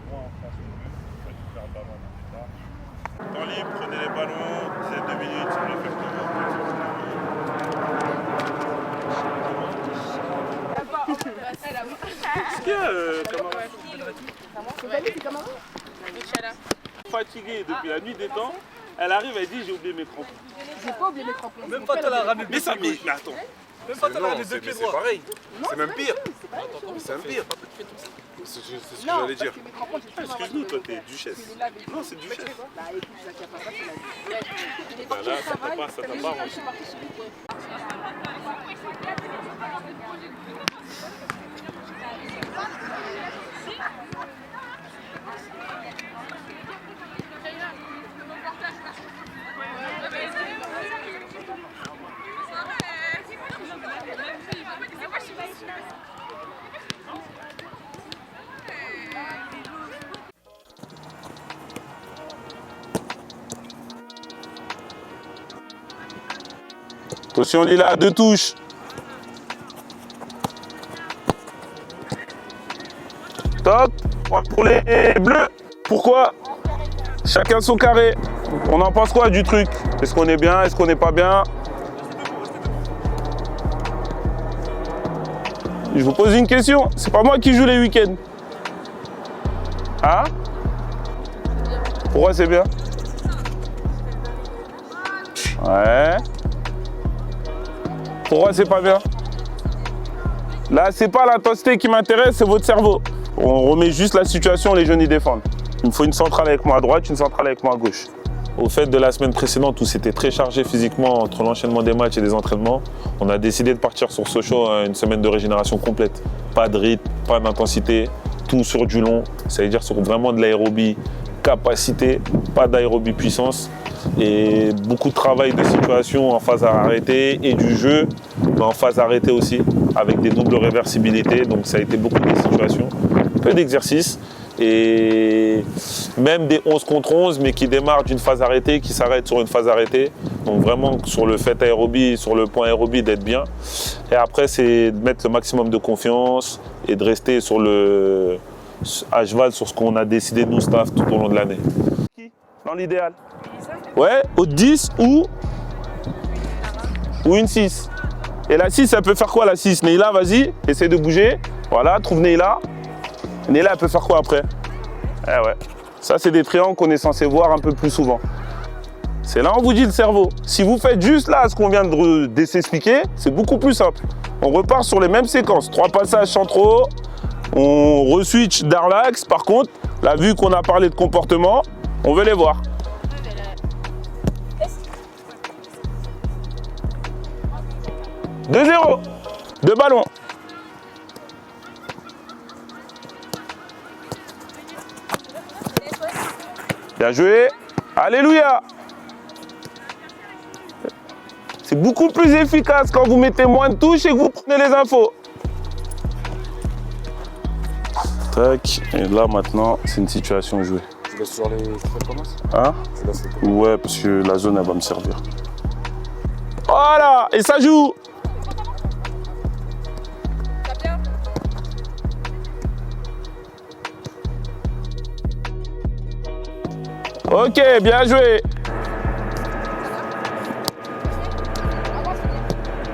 Moi en France non plus, ça tu perds le ballon plus tard. Temps libre, prenez les ballons, dizaine de minutes, ça va faire Qu'est-ce qu'il y a, Camara? Fatiguée depuis la nuit des temps, elle arrive, elle dit j'ai oublié mes crampons. J'ai pas oublié mes crampons. Même pas toi la ramené. Mais ça mais attends. Même pas toi la ramené deux pieds droits. C'est pareil. C'est même pire. C'est un pire. C'est ce que j'allais dire. Excuse-nous, toi t'es duchesse. Non, c'est duchesse. Bah écoute, ça t'a pas passé Bah là, ça t'a pas arrangé. Attention Lila, deux touches. Top. Pour les bleus. Pourquoi? Chacun son carré. On en pense quoi du truc? Est-ce qu'on est bien? Est-ce qu'on n'est pas bien? Je vous pose une question. C'est pas moi qui joue les week-ends. Hein? Pourquoi c'est bien? Ouais. Pourquoi c'est pas bien? Là, c'est pas l'intensité qui m'intéresse, c'est votre cerveau. On remet juste la situation, les jeunes y défendent. Il me faut une centrale avec moi à droite, une centrale avec moi à gauche. Au fait de la semaine précédente où c'était très chargé physiquement entre l'enchaînement des matchs et des entraînements, on a décidé de partir sur Sochaux une semaine de régénération complète. Pas de rythme, pas d'intensité, tout sur du long, ça veut dire sur vraiment de l'aérobie capacité, pas d'aérobie puissance. Et beaucoup de travail de situation en phase arrêtée et du jeu mais en phase arrêtée aussi avec des doubles réversibilités, donc ça a été beaucoup de situations, peu d'exercices et même des 11 contre 11 mais qui démarrent d'une phase arrêtée, qui s'arrêtent sur une phase arrêtée, donc vraiment sur le fait aérobie, sur le point aérobie d'être bien et après c'est de mettre le maximum de confiance et de rester sur le à cheval sur ce qu'on a décidé nous staff tout au long de l'année. Dans l'idéal. Ouais, au 10 ou une 6. Et la 6, elle peut faire quoi la 6? Neila, vas-y, essaie de bouger. Voilà, trouve Neila. Neila, elle peut faire quoi après? Eh ouais. Ça, c'est des triangles qu'on est censé voir un peu plus souvent. C'est là on vous dit le cerveau. Si vous faites juste là ce qu'on vient de s'expliquer, c'est beaucoup plus simple. On repart sur les mêmes séquences. 3 passages centraux. On re-switch dans l'axe. Par contre, là, vu qu'on a parlé de comportement, on veut les voir. 2-0. 2 ballons. Bien joué. Alléluia. C'est beaucoup plus efficace quand vous mettez moins de touches et que vous prenez les infos. Tac. Et là maintenant, c'est une situation jouée. Tu laisses sur les frais commence? Hein? Tu laisses les Ouais, parce que la zone, elle va me servir. Voilà. Et ça joue. Ok, bien joué.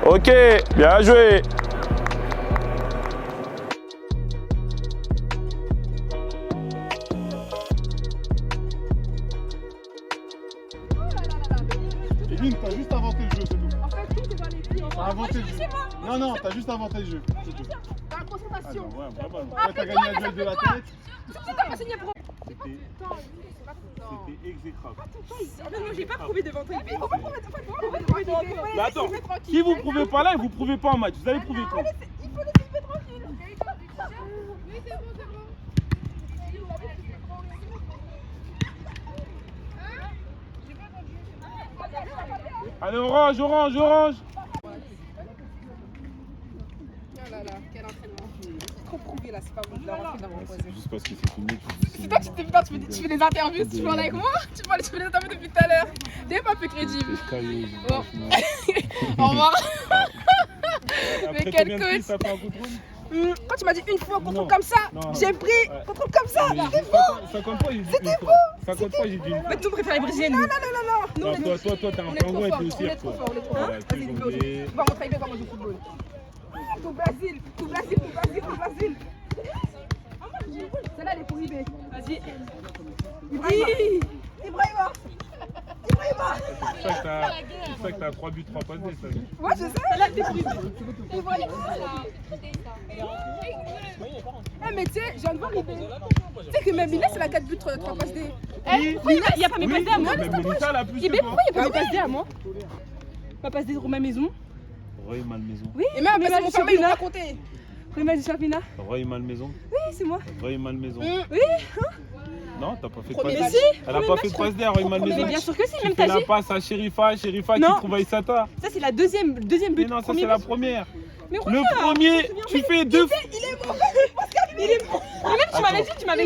Ok, bien joué. Evelyne, t'as juste inventé le jeu, c'est tout. En fait, tout est dans les pieds. T'as inventé le jeu. Non, non, t'as juste inventé le jeu. C'est tout. T'as la concentration. Ouais, vraiment. Là, t'as gagné un duel de la tête. T'as pas signé pour. C'était exécrable. Moi, j'ai pas prouvé devant toi. Mais on va prouver devant toi. Mais attends, si vous prouvez pas là, vous prouvez pas en match. Vous allez prouver quand? Il faut le laisser tranquille. Oui, c'est bon, c'est bon. Allez, orange, orange, orange. Oh là là, quel entraînement. Trop prouvé là, c'est pas bon de la rentrer dans mon voisin. Juste parce que c'est filmé que C'est toi qui t'es putain, tu fais des interviews, tu parles avec moi, tu fais des interviews depuis tout à l'heure. T'es pas peu crédible. Bon. Au revoir. Mais quel coach. Ça fait un contrôle? Quand tu m'as dit une fois, Non. contrôle comme ça, Non. j'ai pris, contrôle comme ça. C'était faux. 50 fois, j'ai dit une fois. 50 fois, j'ai dit une fois. Mais tu préfères les brésiliennes. Non, non, non, non, non. Nous, on est Toi, t'es un on est trop pingouin et fort, t'es au on est cirque, trop toi. fort, on est trop fort. Voilà, Vas-y, tu go. jonglais. Va montrer, va manger au football. Tout Brésil, tout Brésil, tout Brésil, tout Brésil. Celle-là, elle est pour Ibé. Vas-y. Ibrahima. Ibrahima. C'est ça que t'as 3 buts, 3 passes D, ça. Moi, je sais. Celle-là, elle est pour Ibé. Ibrahima. Eh, mais tu sais, je viens de voir Ibé. Tu sais que même Mila, c'est la 4 buts, 3 passes D. Eh, pourquoi il n'y a pas mes passes D à moi? Mais Mélissa, elle a plus Ibé, que toi. pourquoi il n'y a pas mes passes D à moi? Ma passe D de Romain Maison. Roy Malmaison. Oui, Et même, Romain c'est mon famille, ils l'ont Championnat. raconté. Romain du championnat. Roy Malmaison. Oui, c'est moi. Roy Malmaison. Oui, Non, t'as pas fait de Premier passe match. D. si. Elle a pas fait de passe D à Roy Malmaison. Mais bien sûr que si, Tu même fais t'as la dit. passe à Sherifa qui Non. trouve Aïssata. Ça, c'est la deuxième Mais but. non, ça Premier c'est la but. première. Mais Le regarde, premier, tu fais deux fois. il est bon. Mais même, tu m'avais dit. Tu m'avais,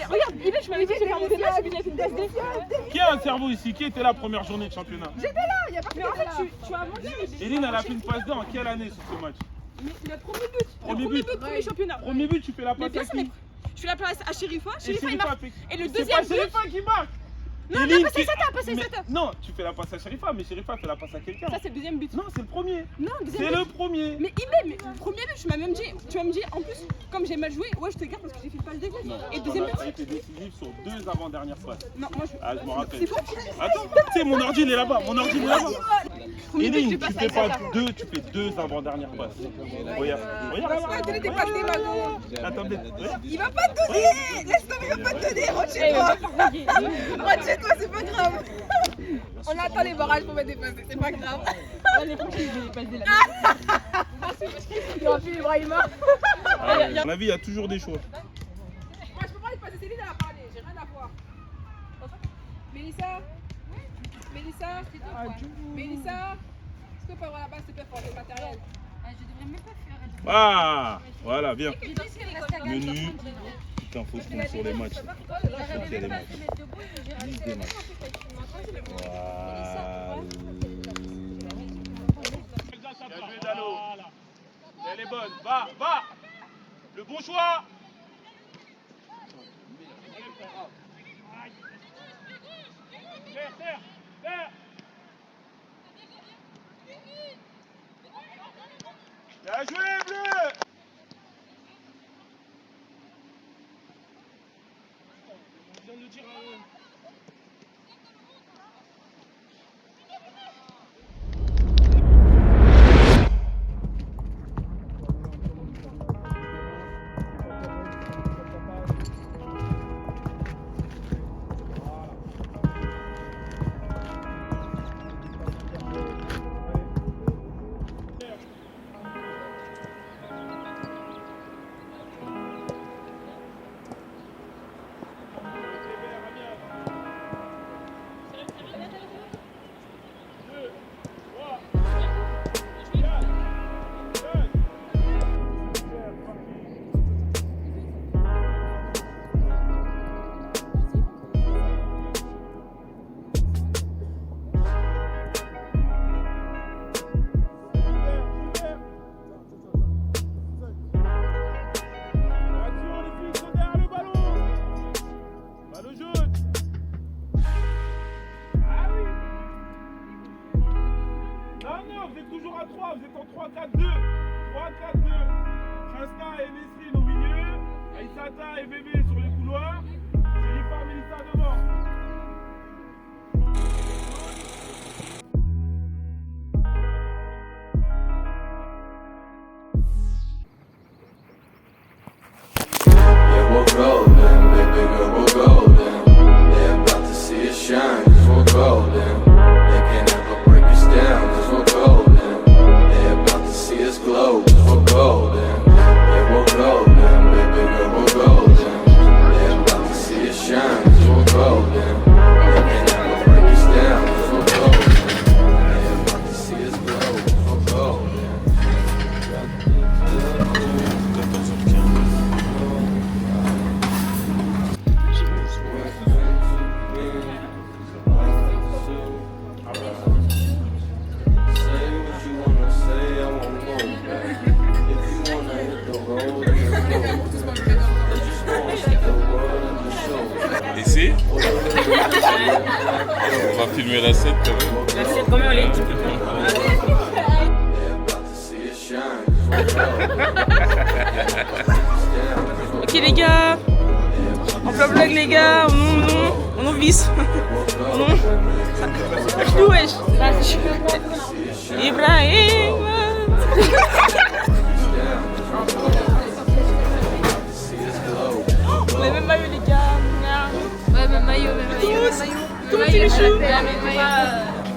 regarde, Ibé, tu m'avais dit, je vais faire mon débat, je vais faire une passe D. Qui a un cerveau ici? Qui était la première journée de championnat? J'étais là, il n'y a pas Mais en fait, tu as menti. Eline, elle a fait une passe D en quelle année sur ce match? Mais le premier but. Premier Le but. premier but, premier championnat. Premier but, tu fais la Mais passe bien à sûr, mais qui? je fais la place à Sherifa. Et Sherifa, il Sherifa marque. fait- Et le C'est deuxième pas but. Sherifa qui marque. Non, Eline, non, pas qui- Sata, pas Mais- Sata. Non, tu fais la passe à Sherifa, mais Sherifa fait la passe à quelqu'un. Ça, c'est le deuxième but. Non, c'est le premier. Non, C'est deuxième but. le premier. Mais Ibé, mais premier but, tu m'as même dit, en plus, comme j'ai mal joué, ouais, je te garde parce que j'ai fait le passe D. Et deuxième T'as but. été décisif sur 2 avant-dernières passes. Non, moi je. Ah, je me rappelle. C'est faux. Attends, tu sais, mon ordi il est là-bas. Mon ordi il est là-bas. Premier but, Eline, je tu passe fais à pas Sata. 2, tu fais 2 avant-dernières passes. Regarde, regarde. pas donner des passes D, Mago. La tablette. Regarde. Il va pas te donner. Laisse tomber, il va pas te donner. Rentre chez toi. Rentre chez toi, c'est pas grave. On attend les barrages pour mettre des passes D, c'est pas grave. L'année prochaine, je vais les passer là. Il aura plus Ibrahima. À mon avis, il y a toujours des choix. Moi, je peux pas les passer, Céline, elle a parlé, j'ai rien à voir. Mélissa Mélissa Mélissa est-ce que tu peux avoir la base, s'il te plaît, pour le matériel? Ah, voilà, bien. Menu. Menu. Putain, faut que je tombe sur les matchs. Il y a des matchs. Liste des matchs. Voilà. Bien joué, Dalo. Elle est bonne. Va, va. Le bon choix. Terre, terre, terre. Bien joué, bleu. On vient de le dire On va filmer l'assiette quand même. L'assiette, combien on est? Ok les gars, on fait un vlog les gars, on en visse. D'où wesh? Ibrahim. On a même maillot les gars. Ouais, même maillot. Tous les choux.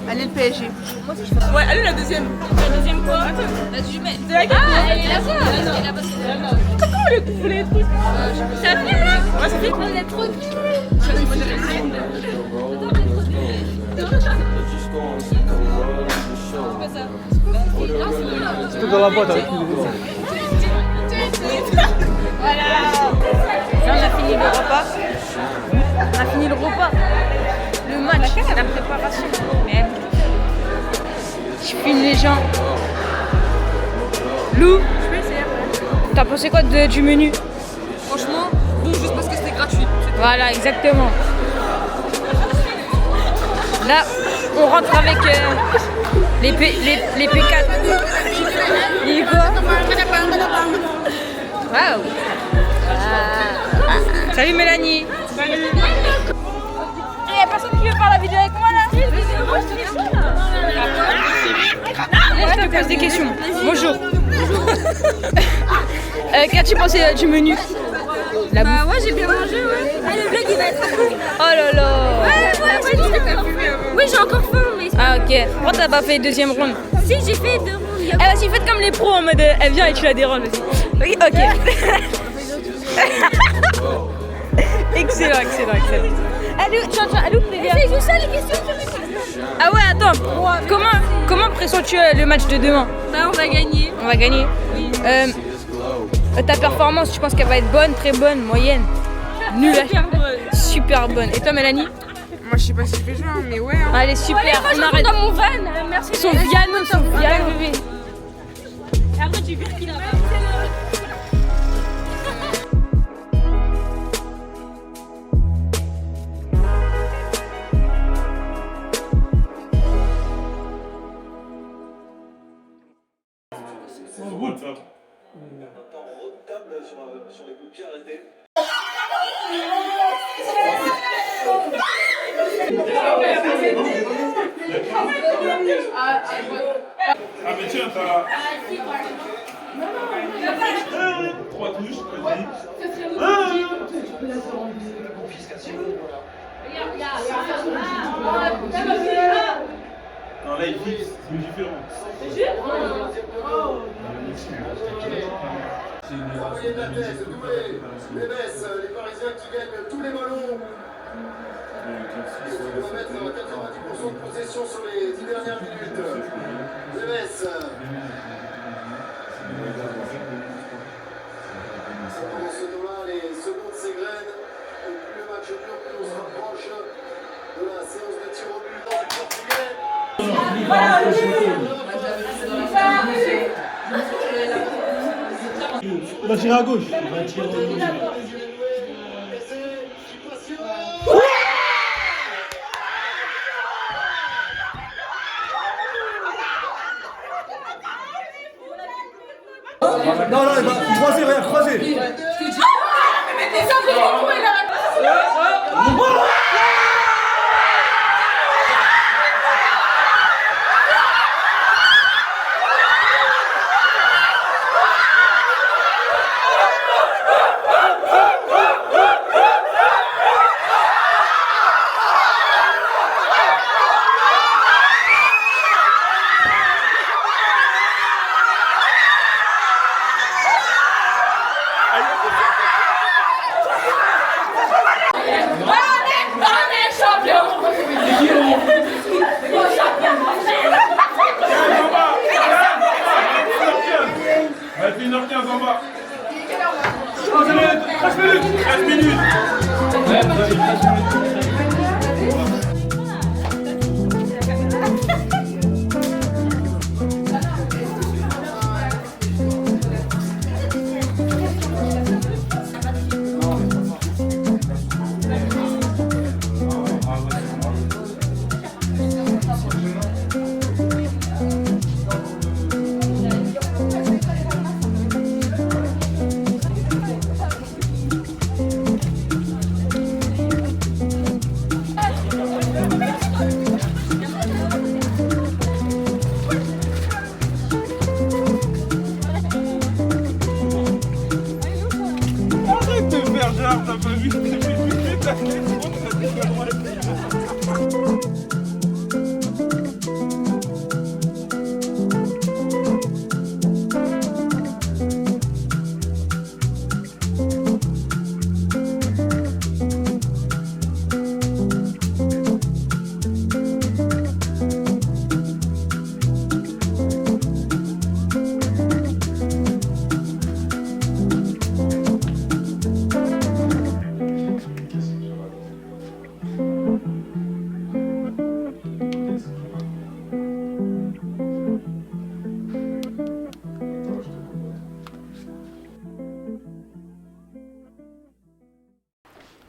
Allez, le PSG. Ouais, allez la deuxième. La deuxième quoi? La jumelle. C'est laquelle? Ah, elle est là-bas. Elle est là-bas, c'est là-bas. Comment les trucs? Ça fait là? Ouais, ça fait. On est trop cute. C'était dans la boîte avec nous. Voilà. Là, on a fini le repas. On a fini le repas. Le match, la préparation. Merde. Je filme les gens. Lou, t'as pensé quoi du menu? Franchement, bon, juste parce que c'était gratuit. Voilà, exactement. Là, on rentre avec les P4. Il est quoi? Waouh. Salut Mélanie. Salut. Il y a personne qui veut faire la vidéo avec moi là? Je te pose des questions. Bonjour. Qu'as-tu pensé du menu? La bouffe. Ouais, j'ai bien mangé, ouais. Ah, le vlog il va être cool. Oh là là. Oui, j'ai encore faim, mais. Ah ok. Pourquoi t'as pas fait deuxième round? Si, j'ai fait 2 rounds. Eh vas-y, faites comme les pros en mode elle vient et tu la déranges aussi. Oui, ok. Excellent. Allô, allô, C'est juste ça les questions. ah ouais, attends. Comment pressens-tu le match de demain? Bah, on va gagner. On va gagner. Oui. Ta performance, tu penses qu'elle va être bonne, très bonne, moyenne? Nulle. Super bonne. Et toi, Mélanie? Moi, je sais pas si je vais jouer, mais ouais. Hein. Allez, super. Moi, je On rentre arrête. dans mon van. Merci. Son piano, bébé. Et après, tu vires qu'il a. Ah mais tiens, t'as... 3 touches, vas-y. Non, là il fixe, c'est différent. Les Messes, les Parisiens qui gagnent tous les ballons. On va mettre 90% de possession sur les 10 dernières minutes. Les Messes. Pendant ce temps-là, les secondes s'égrènent. Et plus le match dure, plus on se rapproche de la séance de tir au but dans le Portugais. Il va tirer à gauche. Il va tirer à gauche. Non, il va croiser, regarde, croiser.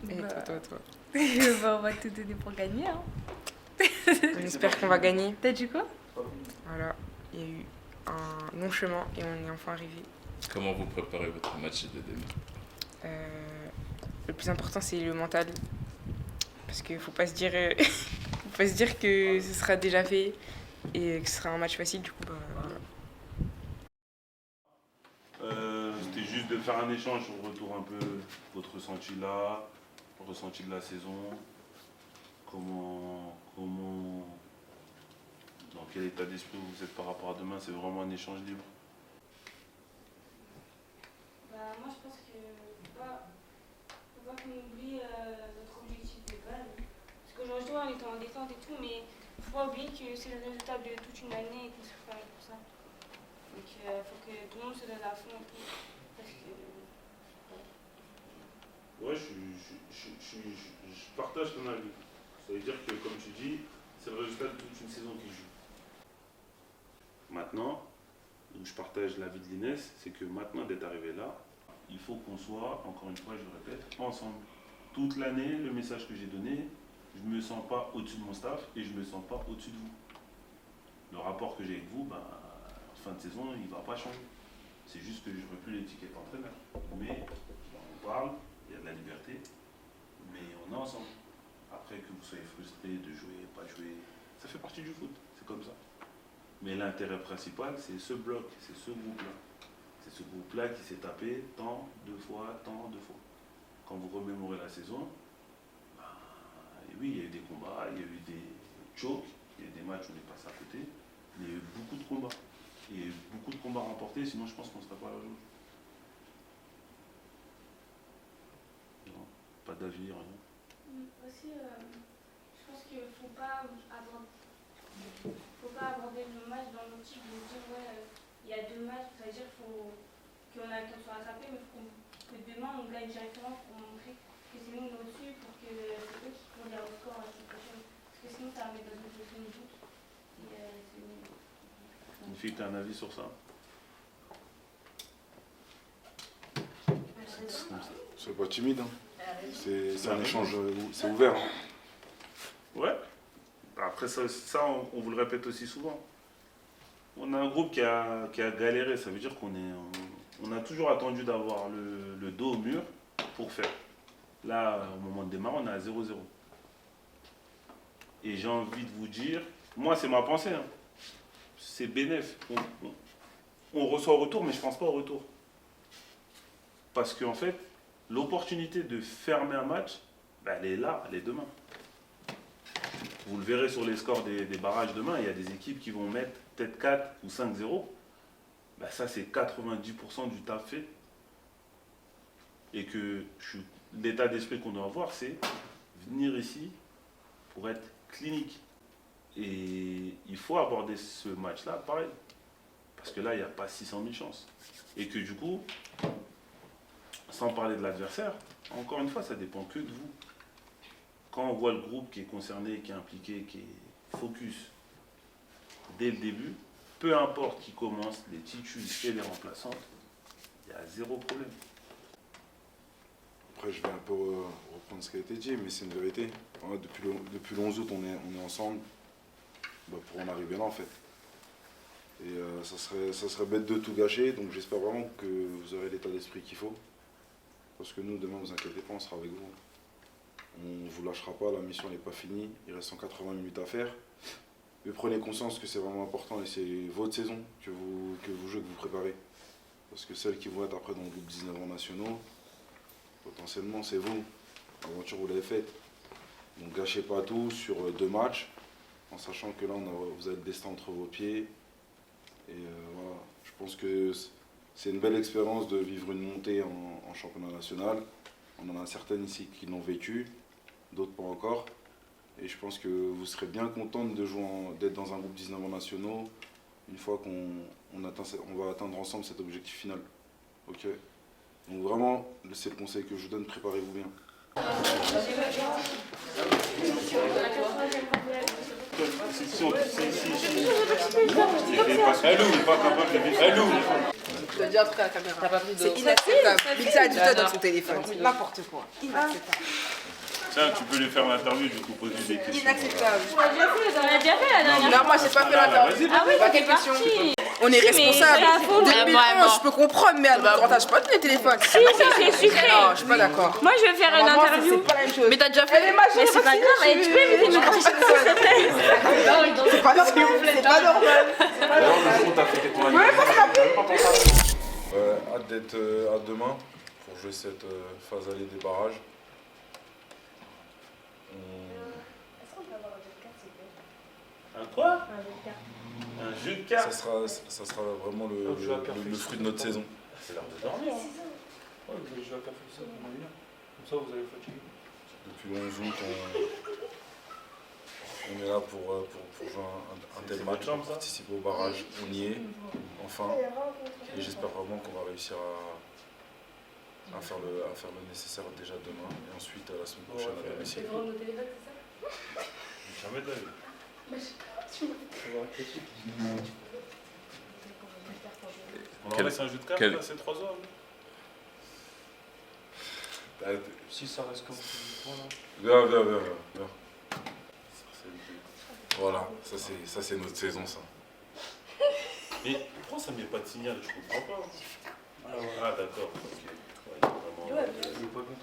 Et Bah. toi. Bah, on va tout donner pour gagner. Hein. J'espère qu'on va gagner. T'as dit quoi? Voilà, il y a eu un long chemin et on est enfin arrivé. Comment vous préparez votre match de demain? Le plus important, c'est le mental. Parce qu'il faut pas se dire, faut pas se dire que ce sera déjà fait et que ce sera un match facile. Du coup, bah, voilà. C'était juste de faire un échange sur le retour un peu, votre ressenti là, le ressenti de la saison, comment, dans quel état d'esprit vous êtes par rapport à demain, c'est vraiment un échange libre. Bah, moi, je pense que faut pas qu'on oublie notre objectif de base. Parce qu'aujourd'hui, on est en détente et tout, mais faut pas oublier que c'est le résultat de toute une année et qu'on se prépare pour ça. Donc, faut que tout le monde se donne à fond et tout. Parce que. Ouais, je partage ton avis. Ça veut dire que, comme tu dis, c'est le résultat de toute une saison qui joue. Maintenant, où je partage l'avis de l'Inès, c'est que maintenant d'être arrivé là, il faut qu'on soit, encore une fois, je le répète, ensemble. Toute l'année, le message que j'ai donné, je ne me sens pas au-dessus de mon staff et je ne me sens pas au-dessus de vous. Le rapport que j'ai avec vous, ben, en fin de saison, il ne va pas changer. C'est juste que je ne veux plus l'étiquette entraîneur. Mais on parle, il y a de la liberté, mais on est ensemble. Après que vous soyez frustré de jouer, pas jouer, ça fait partie du foot, c'est comme ça. Mais l'intérêt principal, c'est ce bloc, c'est ce groupe-là. C'est ce groupe-là qui s'est tapé tant de fois. Quand vous remémorez la saison, bah, oui, il y a eu des combats, il y a eu des chokes, il y a eu des matchs où on est passé à côté, mais il y a eu beaucoup de combats. Il y a eu beaucoup de combats remportés, sinon je pense qu'on ne serait pas là aujourd'hui. Non, pas d'avis, rien. Aussi, je pense qu'il ne faut pas aborder le match dans l'optique de dire ouais, il y a 2 matchs, c'est-à-dire qu'on a le temps de se rattraper, mais il faut que demain on gagne directement pour montrer que c'est nous au-dessus, pour que c'est eux qui font des records la semaine prochaine. Parce que sinon ça va mettre dans une position de doute. Une fille, tu as un avis sur ça? Sois pas timide, hein. C'est un échange, c'est ouvert. Hein. Ouais. Après ça on vous le répète aussi souvent. On a un groupe qui a galéré, ça veut dire on a toujours attendu d'avoir le dos au mur pour faire. Là, au moment de démarrer, on est à 0-0. Et j'ai envie de vous dire, moi c'est ma pensée, hein. C'est bénéf. On reçoit au retour, mais je ne pense pas au retour. Parce qu'en fait, l'opportunité de fermer un match, ben, elle est là, elle est demain. Vous le verrez sur les scores des barrages demain, il y a des équipes qui vont mettre peut-être 4 ou 5-0. Ben, ça, c'est 90% du taf fait. Et que l'état d'esprit qu'on doit avoir, c'est venir ici pour être clinique. Et il faut aborder ce match-là pareil. Parce que là, il n'y a pas 600 000 chances. Et que du coup, sans parler de l'adversaire, encore une fois, ça dépend que de vous. Quand on voit le groupe qui est concerné, qui est impliqué, qui est focus dès le début, peu importe qui commence, les titus et les remplaçantes, il y a zéro problème. Après, je vais un peu reprendre ce qui a été dit, mais c'est une vérité. Ouais, depuis le 11 août, on est ensemble pour en arriver là, en fait. Et ça serait bête de tout gâcher, donc j'espère vraiment que vous aurez l'état d'esprit qu'il faut. Parce que nous, demain, ne vous inquiétez pas, on sera avec vous. On ne vous lâchera pas, la mission n'est pas finie, il reste 180 minutes à faire. Mais prenez conscience que c'est vraiment important et c'est votre saison que vous jouez, que vous préparez. Parce que celles qui vont être après dans le groupe 19 ans nationaux, potentiellement c'est vous. L'aventure, vous l'avez faite. Donc gâchez pas tout sur 2 matchs, en sachant que là, vous avez le destin entre vos pieds. Et voilà, je pense que c'est une belle expérience de vivre une montée en championnat national. On en a certaines ici qui l'ont vécu, d'autres pas encore. Et je pense que vous serez bien contente d'être dans un groupe 19 ans nationaux une fois qu'on va atteindre ensemble cet objectif final. Ok. Donc vraiment, c'est le conseil que je vous donne, préparez-vous bien. Je dois dire un truc à la caméra. T'as pas pris de... C'est inacceptable. Lisa a dit toi dans son téléphone. C'est n'importe quoi. Inacceptable. Tiens, tu peux lui faire l'interview, je vais te poser des questions. Inacceptable. On l'a déjà fait la dernière Non, moi j'ai pas fait l'interview. Ah oui, Pas c'est quelle question. parti. On est responsable. Ah, 2011, je peux comprendre, mais à notre âge, pas tous les téléphones. Si, c'est sucré. Non, je suis pas d'accord. Moi, je vais faire une interview. C'est pas la même chose. Mais t'as déjà fait... Mais c'est pas grave, tu peux éviter de me coucher, s'il te plaît. C'est pas normal. C'est pas normal. D'ailleurs, le jour où t'as fait ton anniversaire, hâte d'être à demain pour jouer cette phase allée des barrages. Un quoi? Un jeu de cartes. Ça sera vraiment le fruit de notre saison. C'est l'heure de dormir. Ouais, vous allez jouer à café, ça, pour moi, comme ça, vous allez fatiguer. Depuis le 11 août, on est là pour jouer un tel match, pour participer au barrage. On y est, enfin. Et j'espère vraiment qu'on va réussir à faire le nécessaire déjà demain. Et ensuite, la semaine prochaine, à domicile. Jamais de la vie. On en laisse un jeu de cartes, là, c'est 3 heures. Si ça reste comme ça, Viens. Voilà, ça c'est notre saison, ça. Mais pourquoi ça ne met pas de signal? Je comprends pas. Ah d'accord, ok. Ouais, il est vraiment...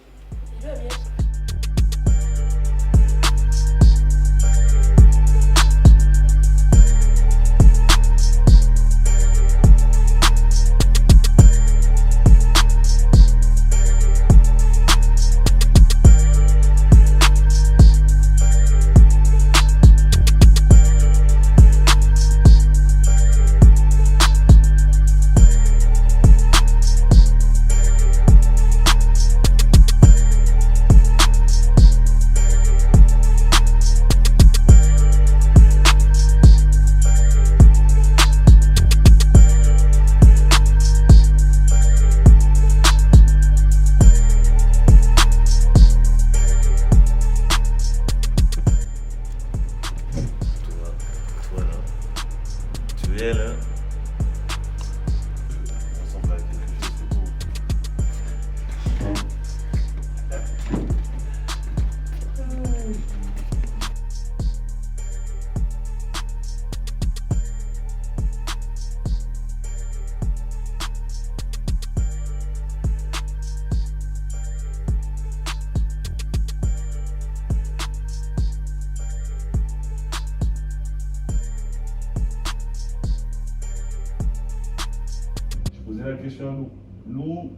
La question à Lou. Lou,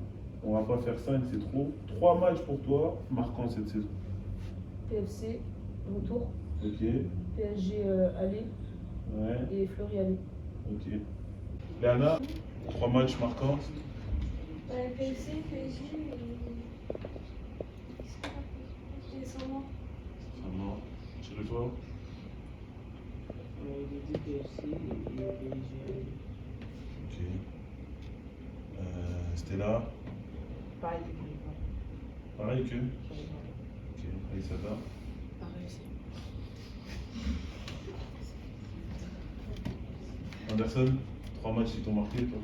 on va pas faire 5, c'est trop. 3 matchs pour toi, marquants cette saison. PFC, retour. Ok. PSG aller. Ouais. Et Fleury aller. Ok. Léana, 3 matchs marquants. PFC, PSG et Saint-Maur. Saint-Maur. Chez toi. PFC et PSG. Ok. Stella. Pareil. Pareil que. Ok. Aïssata. Pareil aussi. Anderson, 3 matchs qui t'ont marqué, toi.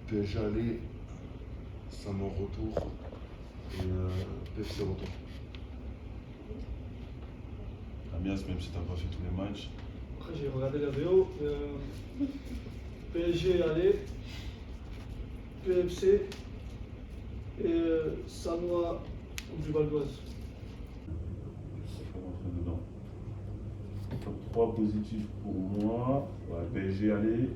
PSG aller, Saint-Maur retour et PFC retour. Amias, même si t'as pas fait tous les matchs. Après, j'ai regardé la vidéo. PSG aller, PFC et Sanois du Val d'Oise. Il faut rentrer dedans. Top 3 positifs pour moi. Ouais, PSG aller.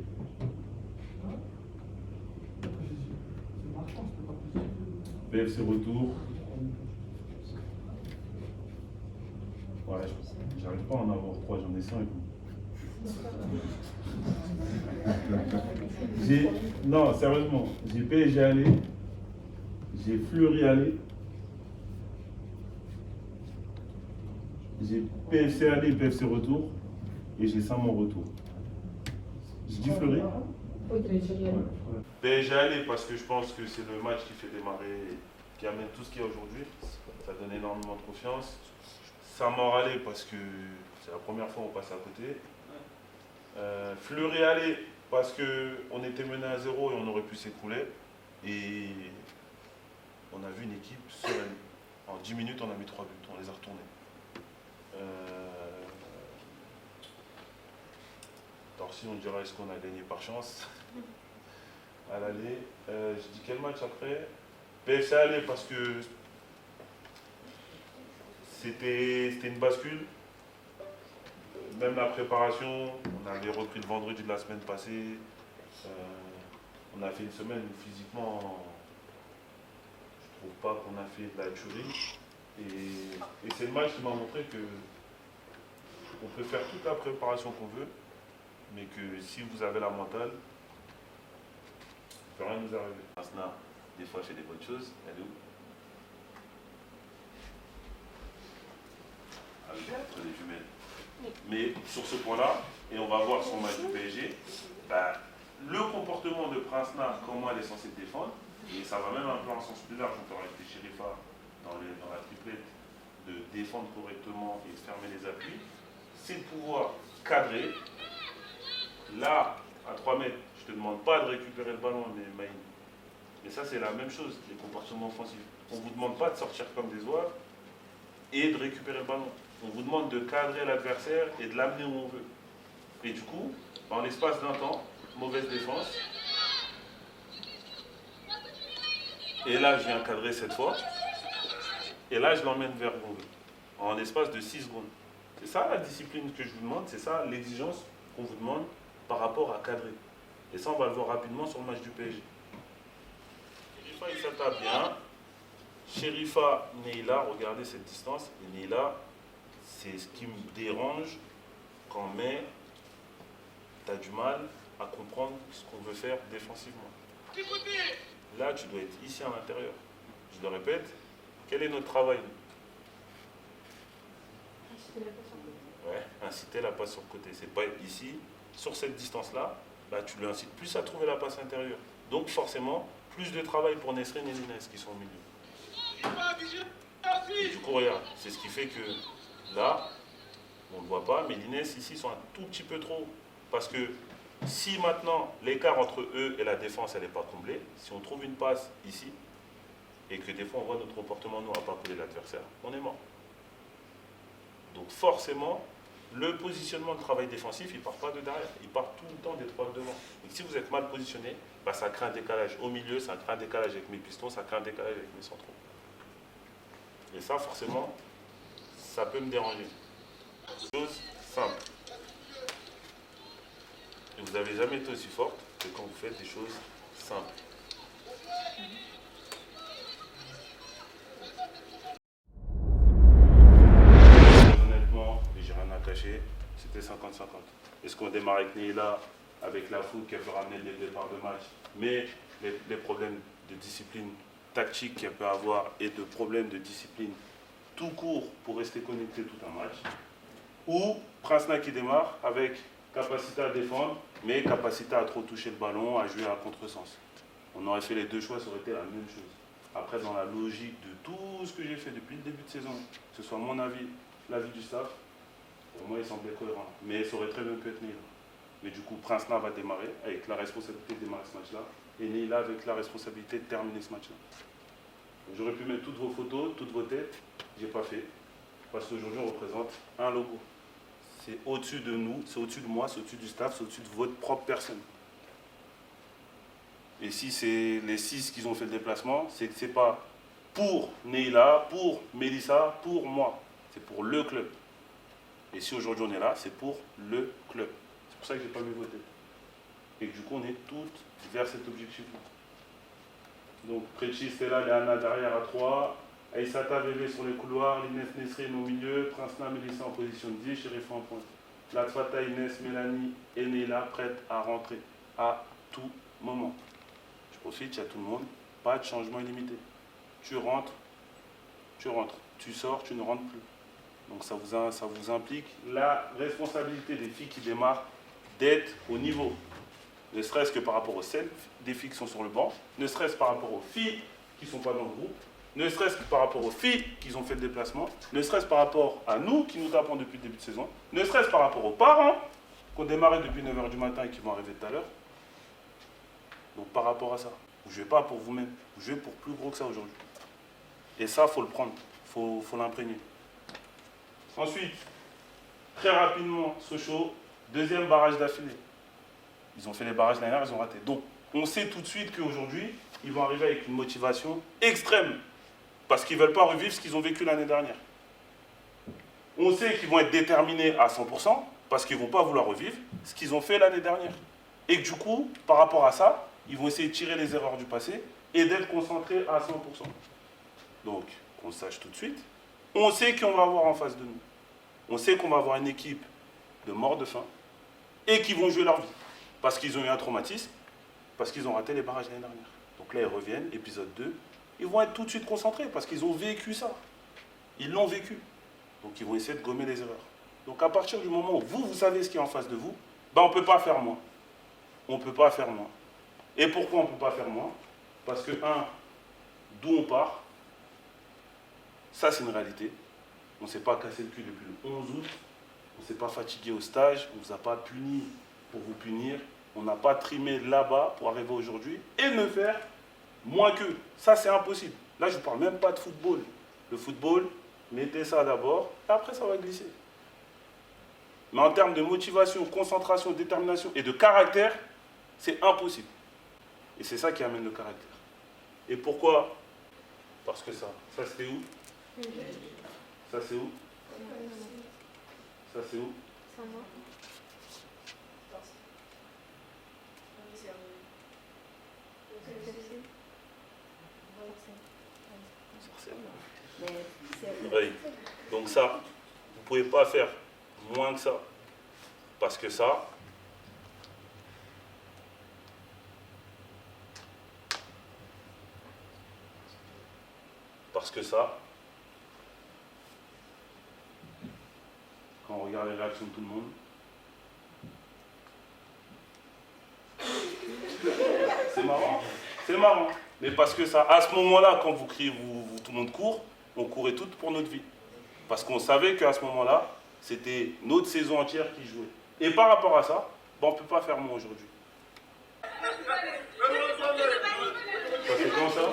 PFC retour. Ouais, j'arrive pas à en avoir 3, j'en ai 5. Non, sérieusement, j'ai PSG aller, j'ai Fleury aller, j'ai PFC aller, PFC retour, et j'ai Saint-Maur retour. Je dis Fleury? Oui, PSG aller. PSG aller parce que je pense que c'est le match qui fait démarrer, qui amène tout ce qu'il y a aujourd'hui. Ça donne énormément de confiance. Saint-Maur aller parce que c'est la première fois qu'on passe à côté. Fleury aller parce qu'on était mené à 0 et on aurait pu s'écrouler. Et on a vu une équipe sereine. En 10 minutes, on a mis 3 buts, on les a retournés. Torsi, on dirait est-ce qu'on a gagné par chance à l'aller. Je dis quel match après? PFC aller parce que c'était une bascule. Même la préparation, on avait repris le vendredi de la semaine passée. On a fait une semaine où physiquement, je trouve pas qu'on a fait de la tuerie. Et c'est le match qui m'a montré que on peut faire toute la préparation qu'on veut, mais que si vous avez la mentale, il ne peut rien nous arriver. Asna, des fois, fait des bonnes choses. Elle est où? Entre les jumelles. Mais sur ce point-là, et on va voir son match du PSG, bah, le comportement de Princena, comment elle est censée défendre, et ça va même un peu en sens plus large, on peut rajouter Chérifa dans la triplette, de défendre correctement et de fermer les appuis, c'est de pouvoir cadrer. Là, à 3 mètres, je ne te demande pas de récupérer le ballon, mais ça c'est la même chose, les comportements offensifs. On ne vous demande pas de sortir comme des oies et de récupérer le ballon. On vous demande de cadrer l'adversaire et de l'amener où on veut. Et du coup, en l'espace d'un temps, mauvaise défense. Et là, je viens cadrer cette fois. Et là, je l'emmène vers où on veut. En l'espace de 6 secondes. C'est ça la discipline que je vous demande, c'est ça l'exigence qu'on vous demande par rapport à cadrer. Et ça, on va le voir rapidement sur le match du PSG. Chérifa, il s'attaque bien. Chérifa, Neila, regardez cette distance. Et Neila, c'est ce qui me dérange quand mais tu as du mal à comprendre ce qu'on veut faire défensivement. Là, tu dois être ici à l'intérieur. Je le répète, quel est notre travail? Ouais, inciter la passe sur le côté. C'est pas ici, sur cette distance-là, bah, tu lui incites plus à trouver la passe intérieure. Donc forcément, plus de travail pour Nesrine et Lines qui sont au milieu. Et du coup, regarde, c'est ce qui fait que là, on ne le voit pas, mais Lines ici sont un tout petit peu trop. Parce que si maintenant l'écart entre eux et la défense, elle n'est pas comblée, si on trouve une passe ici, et que des fois on voit notre comportement, nous, à pas coller l'adversaire, on est mort. Donc forcément, le positionnement de travail défensif, il ne part pas de derrière, il part tout le temps des 3 de devant. Et si vous êtes mal positionné, bah, ça crée un décalage au milieu, ça crée un décalage avec mes pistons, ça crée un décalage avec mes centraux. Et ça, forcément, ça peut me déranger. Chose simple. Et vous n'avez jamais été aussi forte que quand vous faites des choses simples. Honnêtement, et j'ai rien à cacher, c'était 50-50. Est-ce qu'on démarre avec Neila, avec la foule qui peut ramener les départs de match, mais les problèmes de discipline tactique qu'il peut avoir et de problèmes de discipline tout court pour rester connecté tout un match, ou Princena qui démarre avec capacité à défendre, mais capacité à trop toucher le ballon, à jouer à contresens. On aurait fait les deux choix, ça aurait été la même chose. Après, dans la logique de tout ce que j'ai fait depuis le début de saison, que ce soit mon avis, l'avis du staff, pour moi, il semblait cohérent. Mais ça aurait très bien pu être Neila. Mais du coup, Princena va démarrer avec la responsabilité de démarrer ce match-là, et Neila avec la responsabilité de terminer ce match-là. J'aurais pu mettre toutes vos photos, toutes vos têtes, j'ai pas fait, parce qu'aujourd'hui, on représente un logo. C'est au-dessus de nous, c'est au-dessus de moi, c'est au-dessus du staff, c'est au-dessus de votre propre personne. Et si c'est les 6 qui ont fait le déplacement, c'est que c'est pas pour Neila, pour Mélissa, pour moi. C'est pour le club. Et si aujourd'hui on est là, c'est pour le club. C'est pour ça que j'ai pas mis voter. Et que du coup on est toutes vers cet objectif-là. Donc Preci, Stella, Léana derrière à 3. Aïssata, Bébé sur les couloirs, Lines, Nesrine au milieu, Princena, Mélissa en position de 10, Chérifa en pointe. Latfata, Inès, Mélanie et Neila prêtes à rentrer à tout moment. Je profite, il y a tout le monde, pas de changement illimité. Tu rentres, tu sors, tu ne rentres plus. Donc ça vous implique la responsabilité des filles qui démarrent d'être au niveau. Ne serait-ce que par rapport aux celles des filles qui sont sur le banc, ne serait-ce par rapport aux filles qui ne sont pas dans le groupe, ne serait-ce que par rapport aux filles qui ont fait le déplacement, ne serait-ce par rapport à nous qui nous tapons depuis le début de saison, ne serait-ce par rapport aux parents qui ont démarré depuis 9h du matin et qui vont arriver tout à l'heure, Donc par rapport à ça, vous ne jouez pas pour vous-même, vous jouez pour plus gros que ça aujourd'hui. Et ça, il faut le prendre, il faut l'imprégner. Ensuite, très rapidement, Sochaux, deuxième barrage d'affilée. Ils ont fait les barrages l'année dernière, ils ont raté. Donc on sait tout de suite qu'aujourd'hui, ils vont arriver avec une motivation extrême. Parce qu'ils ne veulent pas revivre ce qu'ils ont vécu l'année dernière. On sait qu'ils vont être déterminés à 100% parce qu'ils ne vont pas vouloir revivre ce qu'ils ont fait l'année dernière. Et que du coup, par rapport à ça, ils vont essayer de tirer les erreurs du passé et d'être concentrés à 100%. Donc, qu'on le sache tout de suite. On sait qu'on va avoir en face de nous. On sait qu'on va avoir une équipe de morts de faim et qui vont jouer leur vie. Parce qu'ils ont eu un traumatisme, parce qu'ils ont raté les barrages l'année dernière. Donc là, ils reviennent, épisode 2. Ils vont être tout de suite concentrés parce qu'ils ont vécu ça. Ils l'ont vécu. Donc ils vont essayer de gommer les erreurs. Donc à partir du moment où vous savez ce qui est en face de vous, ben on ne peut pas faire moins. On ne peut pas faire moins. Et pourquoi on ne peut pas faire moins? Parce que, d'où on part, ça c'est une réalité. On ne s'est pas cassé le cul depuis le 11 août. On ne s'est pas fatigué au stage. On ne vous a pas puni pour vous punir. On n'a pas trimé là-bas pour arriver aujourd'hui et ne faire moins qu'eux. Ça, c'est impossible. Là, je ne parle même pas de football. Le football, mettez ça d'abord, et après, ça va glisser. Mais en termes de motivation, concentration, détermination et de caractère, c'est impossible. Et c'est ça qui amène le caractère. Et pourquoi? Parce que ça c'était où? Ça, c'est où? Ça, c'est où? Oui. Donc ça, vous ne pouvez pas faire moins que ça. Parce que ça, quand on regarde les réactions de tout le monde, c'est marrant. Mais parce que ça, à ce moment-là, quand vous criez, tout le monde court, on courait toutes pour notre vie. Parce qu'on savait qu'à ce moment-là, c'était notre saison entière qui jouait. Et par rapport à ça, on ne peut pas faire moins aujourd'hui. Ça fait comment ça?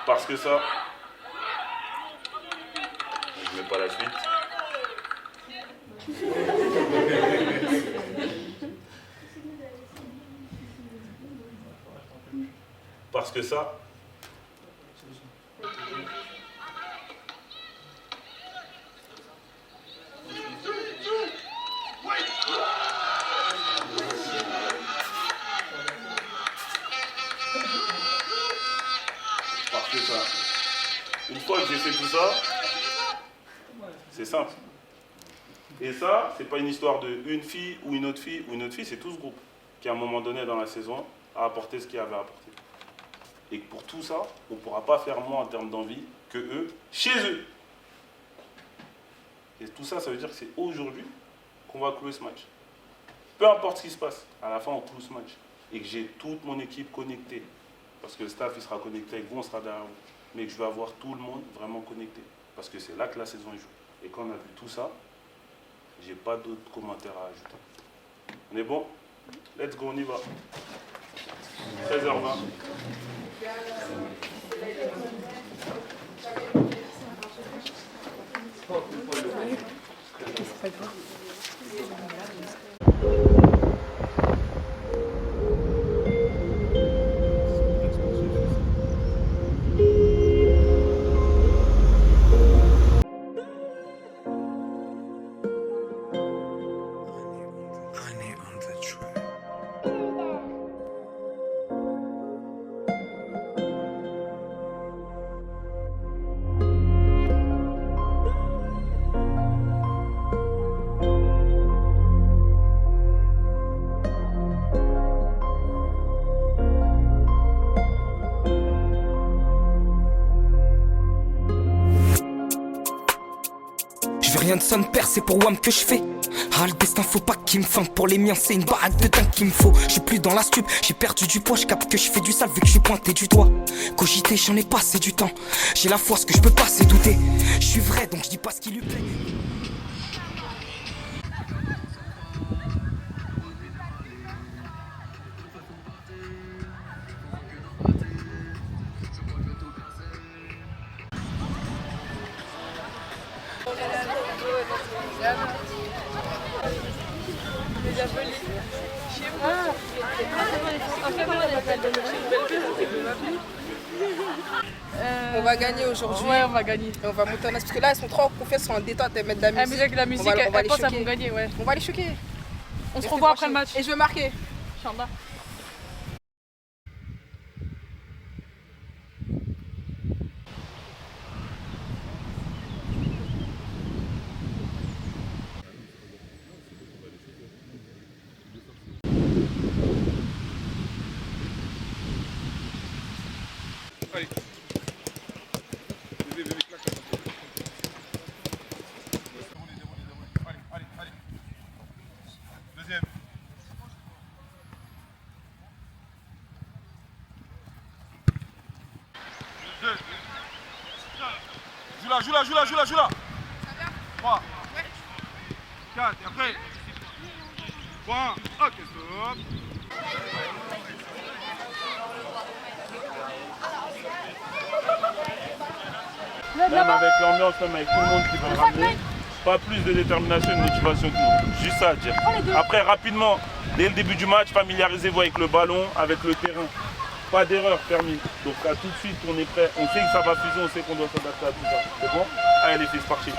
Parce que ça, je ne mets pas la suite. Parce que ça, une fois que j'ai fait tout ça, c'est simple. Et ça, c'est pas une histoire de une fille ou une autre fille c'est tout ce groupe qui, à un moment donné dans la saison, a apporté ce qu'il avait apporté. Et pour tout ça, on ne pourra pas faire moins en termes d'envie que eux, chez eux. Et tout ça, ça veut dire que c'est aujourd'hui qu'on va clouer ce match. Peu importe ce qui se passe, à la fin, on cloue ce match. Et que j'ai toute mon équipe connectée. Parce que le staff, il sera connecté avec vous, on sera derrière vous. Mais que je vais avoir tout le monde vraiment connecté. Parce que c'est là que la saison est jouée. Et quand on a vu tout ça, j'ai pas d'autres commentaires à ajouter. On est bon? Let's go, on y va. 13h20. C'est pas grave. veux rien de son père, c'est pour Wham que je fais. Ah, le destin faut pas qu'il me flingue, pour les miens c'est une baraque de dingue qu'il me faut. Je suis plus dans la stup, j'ai perdu du poids, je capte que je fais du sale vu que je suis pointé du doigt. Cogiter, j'en ai passé du temps, j'ai la foi, ce que je peux pas c'est douter. Je suis vrai donc je dis pas ce qui lui plaît. On va gagner aujourd'hui. Ouais, on va gagner. Et on va monter en as parce que là, elles sont trop en confiance, elles sont en détente, elles mettent de la musique. Mais avec la musique, on va elles les pensent qu'elles choquer. vont gagner, ouais. On va les choquer. On se revoit après le match. Et je veux marquer. Inch'Allah. Allez. Venez, claque. Allez. Deuxième. Joue là. 3. 4, et après. 3, ok, stop. Même avec l'ambiance, même avec tout le monde qui va ramener, pas plus de détermination et de motivation que nous. Juste ça à dire. Après, rapidement, dès le début du match, familiarisez-vous avec le ballon, avec le terrain. Pas d'erreur permis. Donc à tout de suite, on est prêt. On sait que ça va fuser, on sait qu'on doit s'adapter à tout ça. C'est bon? Allez les filles, c'est parti.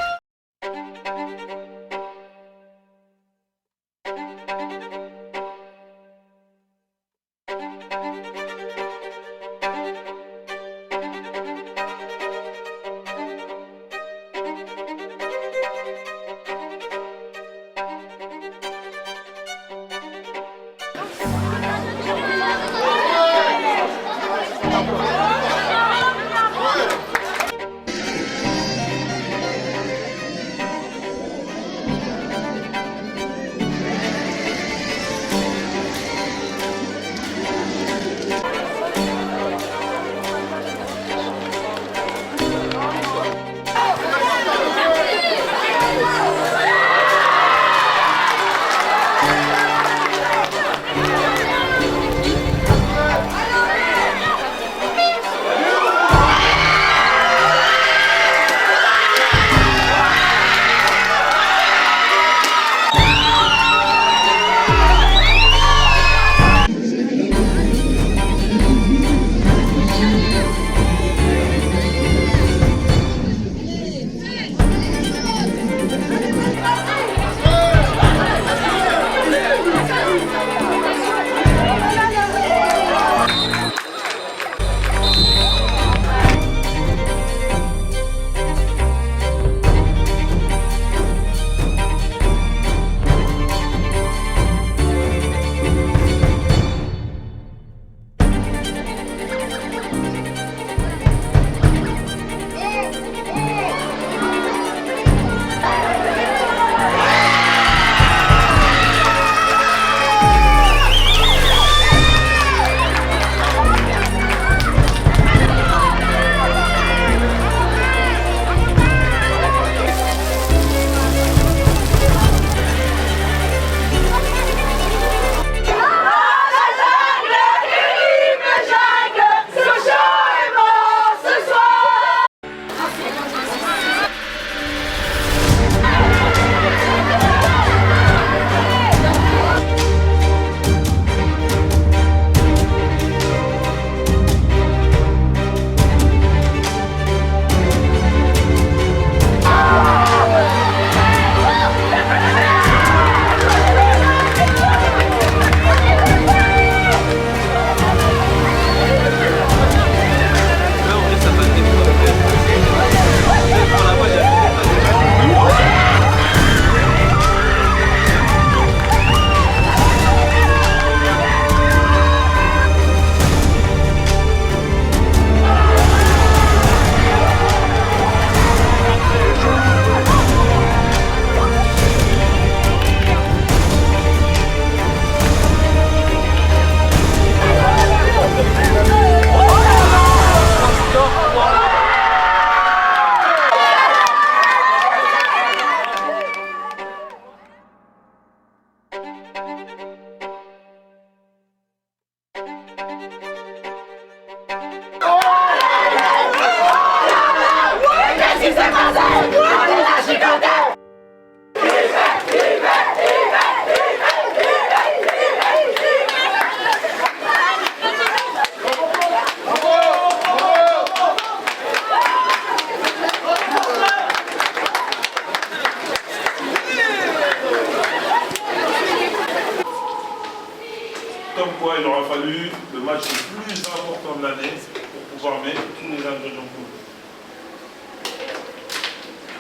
eu le match le plus important de l'année pour pouvoir mettre tous les ingrédients qu'on veut.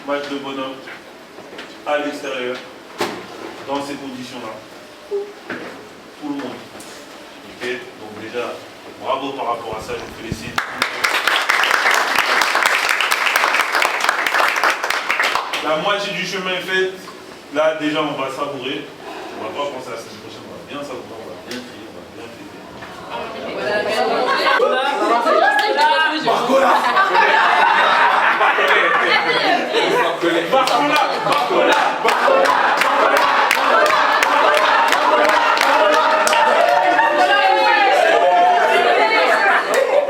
Match de bonhomme, à l'extérieur, dans ces conditions-là. Tout le monde. Ok, donc déjà, bravo par rapport à ça, je vous félicite. La moitié du chemin est faite. Là, déjà, on va savourer. On ne va pas penser à la semaine prochaine. On va bien savourer, on va bien crier, on va bien fêter. Barcola.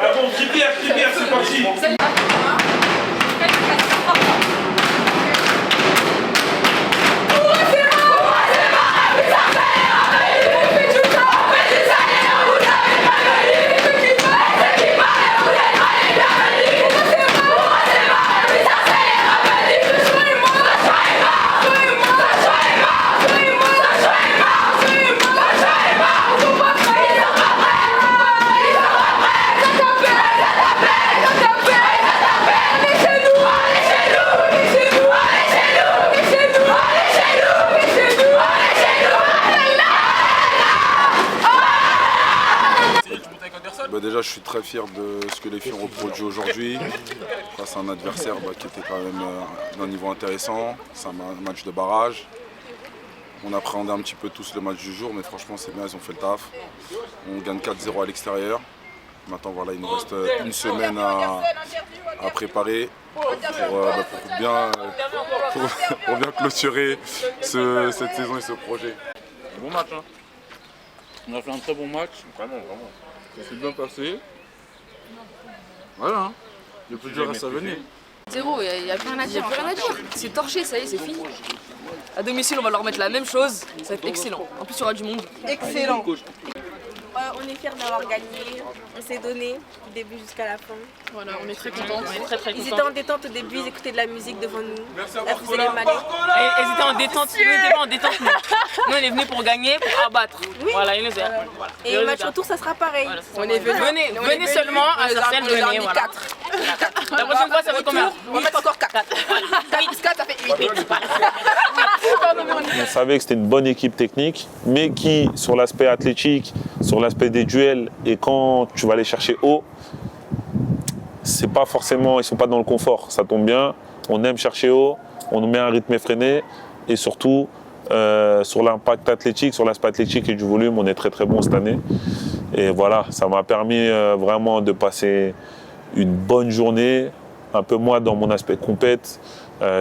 Ah bon, cribière, c'est parti. Déjà, je suis très fier de ce que les filles ont reproduit aujourd'hui. C'est un adversaire qui était quand même d'un niveau intéressant. C'est un match de barrage. On appréhendait un petit peu tous le match du jour, mais franchement, c'est bien, ils ont fait le taf. On gagne 4-0 à l'extérieur. Maintenant, voilà, il nous reste une semaine à préparer pour bien clôturer cette saison et ce projet. Bon match, hein. On a fait un très bon match. Vraiment. Ça s'est bien passé. Voilà, hein. Le plus dur reste à venir. 0, il n'y a plus rien à dire. C'est torché, ça y est, c'est fini. À domicile, on va leur mettre la même chose. Ça va être excellent. En plus, il y aura du monde. Excellent. On est fiers d'avoir gagné, on s'est donné du début jusqu'à la fin. Voilà, on est très contents, on est très contents. Ils étaient en détente au début, ils écoutaient de la musique devant nous. Elles faisaient les malais. Ils étaient en détente, nous on n'était pas en détente. Nous on est venus pour gagner, pour abattre. Oui. Voilà, ils nous Voilà. Et le match retour, ça sera pareil. Voilà, on est venus. Venez seulement à Sarcelles, venez. Voilà. 4. La prochaine fois, ça fait combien? On va mettre encore 4. 4 ça fait 8. On savait que c'était une bonne équipe technique, mais qui, sur l'aspect athlétique, sur l'aspect des duels, et quand tu vas aller chercher haut, c'est pas forcément, ils sont pas dans le confort. Ça tombe bien, on aime chercher haut, on nous met un rythme effréné, et surtout sur l'impact athlétique, sur l'aspect athlétique et du volume, on est très très bon cette année. Et voilà, ça m'a permis vraiment de passer une bonne journée, un peu moins dans mon aspect compète.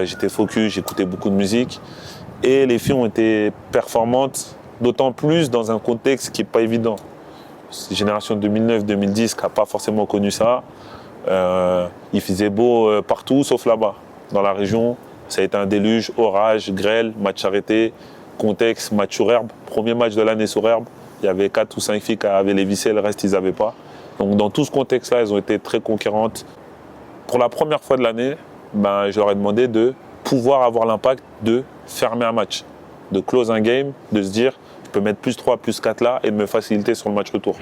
J'étais focus, j'écoutais beaucoup de musique, et les filles ont été performantes, d'autant plus dans un contexte qui n'est pas évident. Cette génération 2009-2010 qui n'a pas forcément connu ça, il faisait beau partout sauf là-bas. Dans la région, ça a été un déluge, orage, grêle, match arrêté, contexte, match sur herbe. Premier match de l'année sur herbe, il y avait 4 ou 5 filles qui avaient les vissés, le reste ils n'avaient pas. Donc dans tout ce contexte-là, elles ont été très conquérantes. Pour la première fois de l'année, je leur ai demandé de pouvoir avoir l'impact de fermer un match, de close un game, de se dire je peux mettre +3, +4 là et de me faciliter sur le match retour.